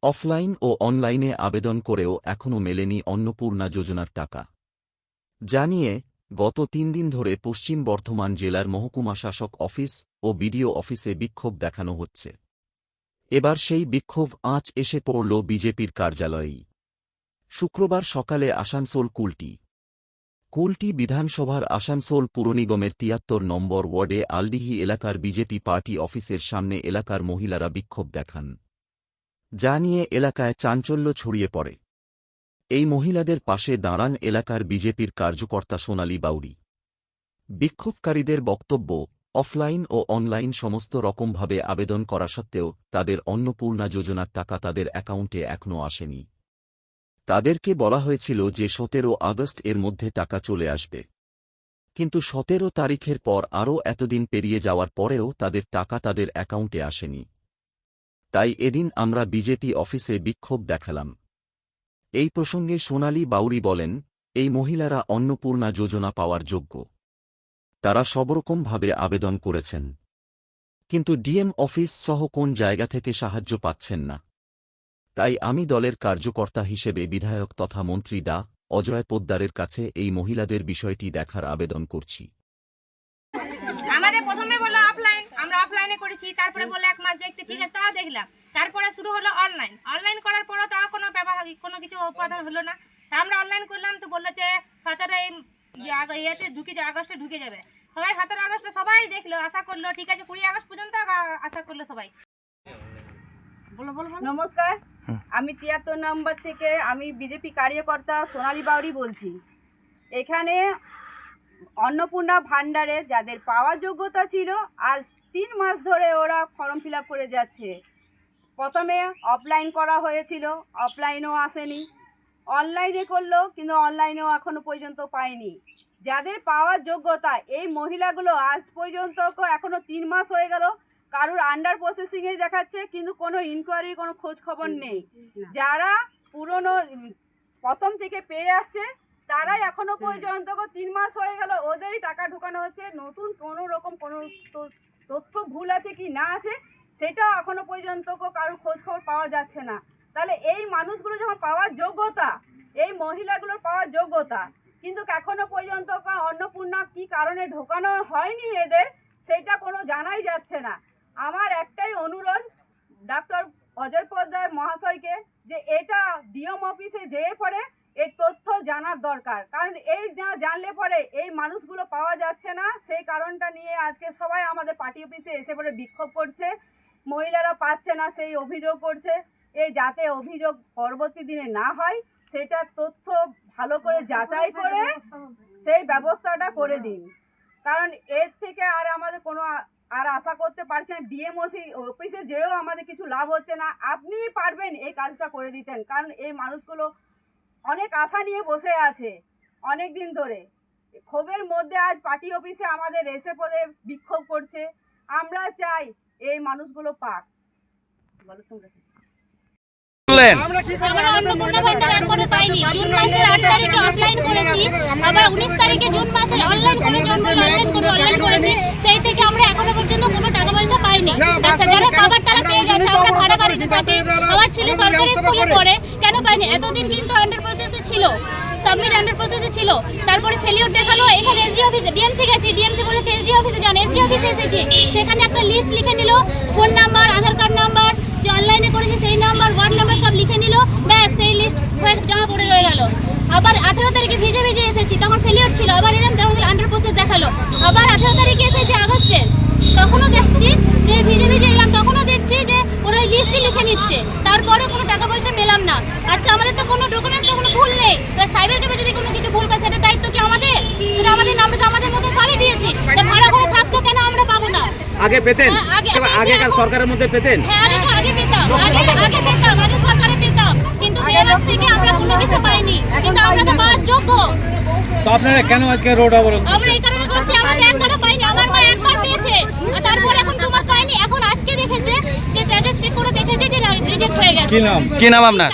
Offline ও অনলাইনে আবেদন করেও এখনও মেলেনি অন্নপূর্ণা যোজনার টাকা। জানিয়ে গত ৩ দিন ধরে পশ্চিম বর্ধমান জেলার মহকুমা শাসক অফিস ও বিডিও অফিসে বিক্ষোভ দেখানো হচ্ছে। এবার সেই বিক্ষোভ আঁচ এসে পড়ল বিজেপির কার্যালয়েই। শুক্রবার সকালে আসানসোল কুলটি বিধানসভার আসানসোল পুরনিগমের ৭৩ নম্বর ওয়ার্ডে আলডিহি এলাকার বিজেপি পার্টি অফিসের সামনে এলাকার মহিলারা বিক্ষোভ দেখান। যা নিয়ে এলাকায় চাঞ্চল্য ছড়িয়ে পড়ে। এই মহিলাদের পাশে দাঁড়ান এলাকার বিজেপির কার্যকর্তা সোনালী বাউরি। বিক্ষোভকারীদের বক্তব্য, অফলাইন ও অনলাইন সমস্ত রকমভাবে আবেদন করা সত্ত্বেও তাদের অন্নপূর্ণা যোজনার টাকা তাদের অ্যাকাউন্টে এখনও আসেনি। তাদেরকে বলা হয়েছিল যে ১৭ আগস্ট এর মধ্যে টাকা চলে আসবে, কিন্তু ১৭ তারিখের পর আরও এতদিন পেরিয়ে যাওয়ার পরেও তাদের টাকা তাদের অ্যাকাউন্টে আসেনি। তাই এদিন আমরা বিজেপি অফিসে বিক্ষোভ দেখালাম। এই প্রসঙ্গে সোনালী বাউরি বলেন, এই মহিলারা অন্নপূর্ণা যোজনা পাওয়ার যোগ্য। তারা সবরকমভাবে আবেদন করেছেন, কিন্তু ডিএম অফিস সহ কোন জায়গা থেকে সাহায্য পাচ্ছেন না। তাই আমি দলের কার্যকর্তা হিসেবে বিধায়ক তথা মন্ত্রী ডা. অজয় পোদ্দারের কাছে এই মহিলাদের বিষয়টি দেখার আবেদন করছি। আমাদের প্রথমে বললো অফলাইন, আমরা অফলাইনে করেছি, তারপরে বললো 1 মাস দেখতে, ঠিক আছে তাও দেখলাম। তারপরে শুরু হলো অনলাইন করার পরও তাও কোনো কোনো কিছু উপাদান হলো না। আমরা অনলাইন করলাম তো বললো যে 17 ইয়েতে আগস্টে ঢুকে যাবে। সবাই 17 আগস্টে সবাই দেখলো, আশা করলো, ঠিক আছে 20 আগস্ট পর্যন্ত আশা করলো সবাই। নমস্কার, আমি ৭৩ নম্বর থেকে আমি বিজেপি কার্যকর্তা সোনালী বাউরি বলছি। এখানে অন্নপূর্ণা ভান্ডারে যাদের পাওয়ার যোগ্যতা ছিল, আজ 3 মাস ধরে ওরা ফর্ম ফিল আপ করে যাচ্ছে। প্রথমে অফলাইন করা হয়েছিল, অফলাইনেও আসেনি, অনলাইনে করলো, কিন্তু অনলাইনেও এখনো পর্যন্ত পায়নি। যাদের পাওয়ার যোগ্যতা, এই মহিলাগুলো আজ পর্যন্ত এখনো 3 মাস হয়ে গেল, কারোর আন্ডার প্রসেসিংয়ে দেখাচ্ছে, কিন্তু কোনো ইনকোয়ারি, কোনো খোঁজ খবর নেই। যারা পুরনো প্রথম থেকে পেয়ে আসছে তারাই এখনো পর্যন্ত 3 মাস হয়ে গেল ওদেরই টাকা ঢোকানো হচ্ছে। নতুন কোনো রকম কোনো তথ্য ভুল আছে কি না আছে সেটাও এখনো পর্যন্ত কারোর খোঁজ খবর পাওয়া যাচ্ছে না। তাহলে এই মানুষগুলো যখন পাওয়ার যোগ্যতা, এই মহিলাগুলোর পাওয়ার যোগ্যতা, কিন্তু এখনো পর্যন্ত অন্নপূর্ণা কি কারণে ঢোকানো হয়নি এদের, সেটা কোনো জানাই যাচ্ছে না। আমার একটাই অনুরোধ ডক্টর অজয় পোদ্দার মহাশয়কে, যে এটা ডিএম অফিসে যেয়ে পরে এই তথ্য জানার দরকার, কারণ এই না জানলে পরে এই মানুষগুলো পাওয়া যাচ্ছে না। সেই কারণটা নিয়ে আজকে সবাই আমাদের পার্টি অফিসে এসে পরে বিক্ষোভ করছে। মহিলারা পাচ্ছে না সেই অভিযোগ করছে। এই যাতে অভিযোগ পরবর্তী দিনে না হয় সেটা তথ্য ভালো করে যাচাই করে সেই ব্যবস্থাটা করে দিন, কারণ এর থেকে আর আমাদের কোনো আশা করতে পারছি না। ডিএম অফিসে যেও আমাদের কিছু লাভ হচ্ছে না। আপনিই পারবেন এই কাজটা করে দিতেন, কারণ এই মানুষগুলো অনেক আশা নিয়ে বসে আছে অনেক দিন ধরে। ক্ষোভের মধ্যে আজ পার্টি অফিসে আমাদের এসে পড়ে বিক্ষোভ করছে। আমরা চাই এই মানুষগুলো পাক। বলো তোমরা। আমরা অন্নপূর্ণা ভান্ডার এখনো পাইনি। জুন মাসের 8 তারিখে অফলাইন করেছি, আবার 19 তারিখে জুন মাসে অনলাইন করেছি। সেই থেকে আমরা এখনো পর্যন্ত কোনো টাকা পয়সা পাইনি। আচ্ছা, যারা পাবার তারা পেয়ে যাচ্ছে। আমরা ভাড়া বাড়িতে থাকি, আমার ছেলে সরকারি স্কুলে পড়ে, কেন পাইনি? এতদিন কিন্তু আন্ডার প্রসেসে ছিল, সাবমিট আন্ডার প্রসেসে ছিল। তারপরে ফেলিওর দেখালো, এখানে এসডি অফিসে, ডিএমসি গেছি, ডিএমসি বলেছে এসডি অফিসে যান, এসডি অফিসে এসেছি, সেখানে একটা লিস্ট লিখে নিল, ফোন নাম্বার, আধার কার্ড নাম্বার, যে অনলাইনে করেছে সেই নাম্বার, ওয়ার্ড নাম্বার সব লিখে নিল, ব্যাস সেই লিস্ট জমা পড়ে রয়ে গেল। আবার 18 তারিখে ভিজে এসেছি, তখন ফেলিওর ছিল, আবার এলাম, তখন আন্ডার প্রসেস দেখালো। আবার 18 তারিখে এসেছি আগস্টের, তখনও দেখছি যে ভিজে এলাম, তখনও দেখছি যে ওরা লিস্টই লিখে নিচ্ছে, তারপরে কোনো টাকা পয়সা পেলাম না। আচ্ছা, আমাদের তো কোনো ডকুমেন্টস, কোনো ভুল নেই, সাইবার ক্যাফে যদি কোনো কিছু ভুল পায় সেটা দায়িত্ব কি আমাদের? সেটা আমাদের নামে তো আমাদের মতো সবই দিয়েছি, ভাড়া ঘরে থাকতো কেন আমরা পাবো না? আগে পেতেন? আগেকার সরকারের মধ্যে পেতেন? হ্যাঁ, আগে পেতাম, আগে সরকারে পেতাম, কিন্তু এর কাছ থেকে আমরা কোনো কিছু পাইনি। কিন্তু আমরা তো পাওয়ার যোগ্য। তো আপনারা কেন আজকে রোড অবরোধ? আমরা এই কারণে করছি, আমরা একবারও পাইনি। আমার মা একবার পেয়েছে, তারপর এখন 2 মাস পাইনি। এখন আজকে দেখেছে যে স্ট্যাটাস চেক করে দেখেছে যে রিজেক্ট হয়ে গেছে। কি নাম আপনার?